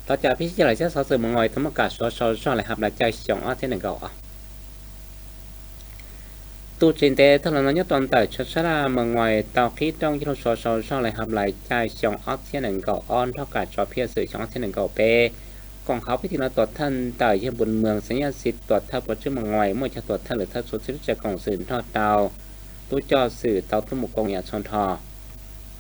ต่อจากพิจารณาเจ้าสาวสื่อมงอยธรรมกาสชช่องเลยครับหลังใจสองอ้อเท่านึงก็ตูจินเตทลนยตอนแต่ชัชรามงอยตอกที่ต้องยุทธศาสตร์ช่องเลยครับหลายใจสองอ้อเท่านึงก็อ้อนเท่ากับจอเพียสื่อสองอ้อเท่านึงก็เปกองเขาพิธีเราตรวจท่านแต่ยังบนเมืองสัญญาสิทธิ์ตรวจท่าประชื่อมงอยเมื่อจะตรวจท่านหรือท่าสุดที่จะกองสื่อทอดเตาตู้จอสื่อเตาทุ่มกองยาชนทอ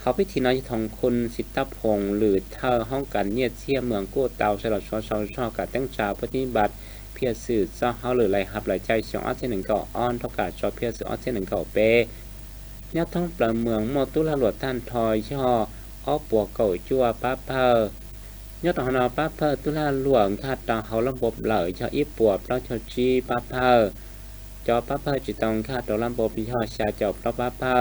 เขาพิธีน้อยทองคุณสิทธพงศ์หรือเธอห้องกันเนี่ยเชี่ยเมืองกู้เตาสลับชอกับตั้งชาวปฏิบัติเพียสื่อเจ้าเขาหรือไรครับหลายใจสองอ้อเท่านึงก็อ้อนเท่ากับจอเพียสื่ออ้อเท่านึงก็เปเนี่ยท้องปลาเมืองมอตุลาหลวดท่านทอยช่ออ้อปัวเก่าจั่วป้าเพอยอดหอนอป้าเพอตุลาหลวงคาดตองเขาระบบเหล่ชออีปวบเราชอจีป้าเพอจอป้าเพอจิตองคาดตัวระบบพิชอชาจอบเราป้าเพอ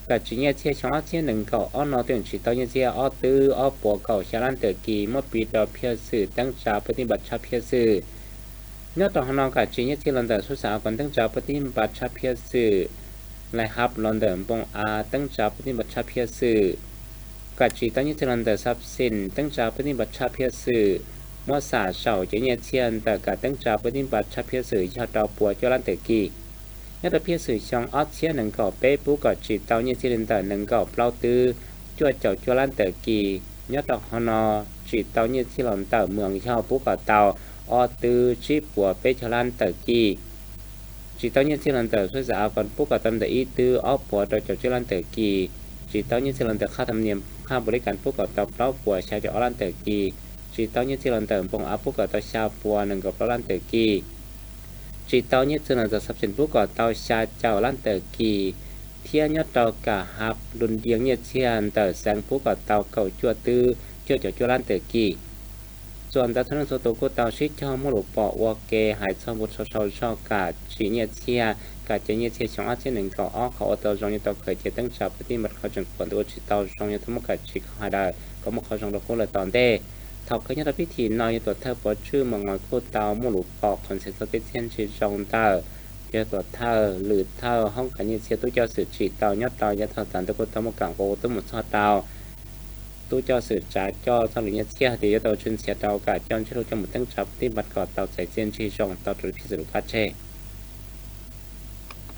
กับจีเนี่ยเชี่ยช่องเชี่ยหนึ่งเก่าอ้อนอเตียงจิตตองเชี่ยอ้อตื้ออ้อปัวเก่าชาลันเตอร์กีเมื่อปีดอเพียสื่อตั้งชาปฏิบัติชาเพียสื่อยอดหอนอกับจีเนี่ยที่ลันเตอร์สุสาก่อนตั้งชาปฏิบัติชาเพียสื่อและฮับลอนเดอร์ปงอาตั้งชาปฏิบัติชาเพียสื่อกัจจิตั้งยึดลันเดอร์ทรัพย์สินตั้งจากปฏิบัติชาเพียสื่อเมื่อสาเฉาจะเนี่ยเชียนแต่กัตั้งจากปฏิบัติชาเพียสื่อชาวดาวปัวเจ้าลันเตกียัดเพียสื่อช่องออสเชียหนึ่งก่อเป๊ะปุ๊กกัจจิเตาเนี่ยที่ลันเดอร์หนึ่งก่อเปล่าตื้อจ้วเจ้าเจ้าลันเตกียัดดอกฮอนอจิเตาเนี่ยที่ลันเตอร์เมืองเช่าปุ๊กกัเตาออตื้อชีปัวเป๊ะชาลันเตกีจิเตาเนี่ยที่ลันเตอร์ช่วยสาวก่อนปุ๊กกัตันเดอีตื้อออปัวโดยเจ้าเจ้าลันเตกีจีเต้าเนี่ยที่ลันเตอร์ค่าธรรมเนียมค่าบริการผู้ก่อตัวเปล่าปัวชาวจะอลันเตอร์กีจีเต้าเนี่ยที่ลันเตอร์ปงอาผู้ก่อตัวชาวปัวหนึ่งกับลันเตอร์กีจีเต้าเนี่ยที่ลันเตอร์สับสินผู้ก่อตัวชาเจ้าลันเตอร์กีเที่ยยอดตัวกะฮับดุนเดียงเนี่ยเชียนเตอร์แสงผู้ก่อตัวเก่าจั่วตื้อเจ้าจั่วลันเตอร์กีส่วนตาทนันโซโตกุตาชิช่อมหลุปอวเกหายชอบบุตรชอบกาจีเนี่ยเชียกาจีเนี่ยเชียช่องอาเชียหนึ่งก็อ้อเขาเอาตัวจงเนี่ยตัวเคยเจตั้งชาวปฏิบัติเขาจนคนตัวจิตตัวจงเนี่ยทั้งหมดกัดชิคหาได้ก็มาเขาจงตัวคนเลยตอนเด้เท่ากับเนี่ยพิธีน้อยตัวเธอปวดชื่อมังงอยคู่เตาหลุปอคอนเซ็ปต์เทียนชีจงเตอเจ้าตัวเธอหรือเธอห้องกันเนี่ยเชียตัวเจ้าสื่อจิตเตายอดเตายอดเท่าตันตัวตัวมกังโกตัวหมดชอเตาตู้เจ้าสื่อจ่าเจ้าทำหรือเนี่ยเชี่ยตีเจ้าตัวชุนเสียเตากาเจ้าชื่อเราจะหมดตั้งจับที่บัดกอดเตาใส่เส้นชีจงเตาตัวพิสุรุพัชเช่